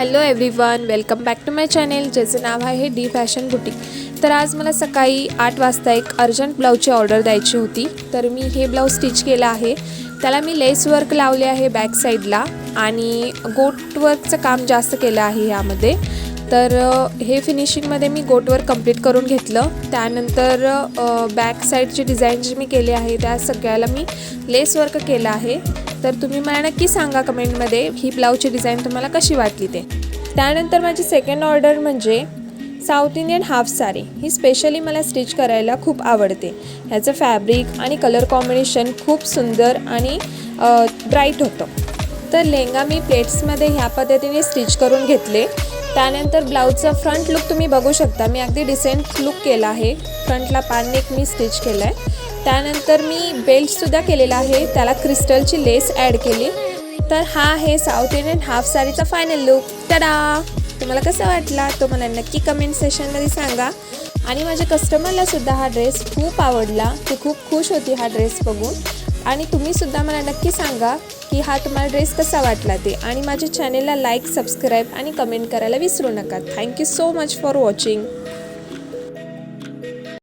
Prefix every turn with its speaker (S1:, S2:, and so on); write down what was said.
S1: Hello everyone, welcome back to my channel ज्याचं नाव आहे डी फॅशन बुटीक। तर आज मला सकाळी 8 वाजता एक अर्जंट ब्लाऊजची ऑर्डर द्यायची होती। तर मी हे ब्लाऊज स्टिच केलं आहे। त्याला मी लेस वर्क लावले आहे बॅक साईडला आणि गोट वर्कचं काम जास्त केलं आहे यामध्ये। तर हे फिनिशिंगमध्ये मी गोट वर्क कंप्लीट करून घेतलं। त्यानंतर बॅक साईडची डिझाईन जी मी केली आहे त्या सगळ्याला मी लेस वर्क केलं आहे। तर तुम्ही मला नक्की सांगा कमेंटमध्ये ही ब्लाऊजची डिझाईन तुम्हाला कशी वाटली ते। त्यानंतर माझी सेकंड ऑर्डर म्हणजे साऊथ इंडियन हाफ साडी। ही स्पेशली मला स्टिच करायला खूप आवडते। ह्याचं फॅब्रिक आणि कलर कॉम्बिनेशन खूप सुंदर आणि ब्राईट होतं। तर लेहंगा मी प्लेट्समध्ये ह्या पद्धतीने स्टिच करून घेतले। त्यानंतर ब्लाऊजचा फ्रंट लुक तुम्ही बघू शकता। मी अगदी डिसेंट लुक केला आहे। फ्रंटला पॅननेक मी स्टिच केला आहे। त्यानंतर मी बेल्टसुद्धा केलेला आहे, त्याला क्रिस्टलची लेस ॲड केली। तर हा आहे साऊथ इंडियन हाफ साडीचा फायनल लुक। टाडा! तुम्हाला कसा वाटला तो मला नक्की कमेंट सेक्शनमध्ये सांगा। आणि माझ्या कस्टमरलासुद्धा हा ड्रेस खूप आवडला, ती खूप खुश होती हा ड्रेस बघून। आणि तुम्हीसुद्धा मला नक्की सांगा की हा तुम्हाला ड्रेस कसा वाटला ते। आणि माझ्या चॅनेलला लाईक, सबस्क्राईब आणि कमेंट करायला विसरू नका। Thank you so much for watching.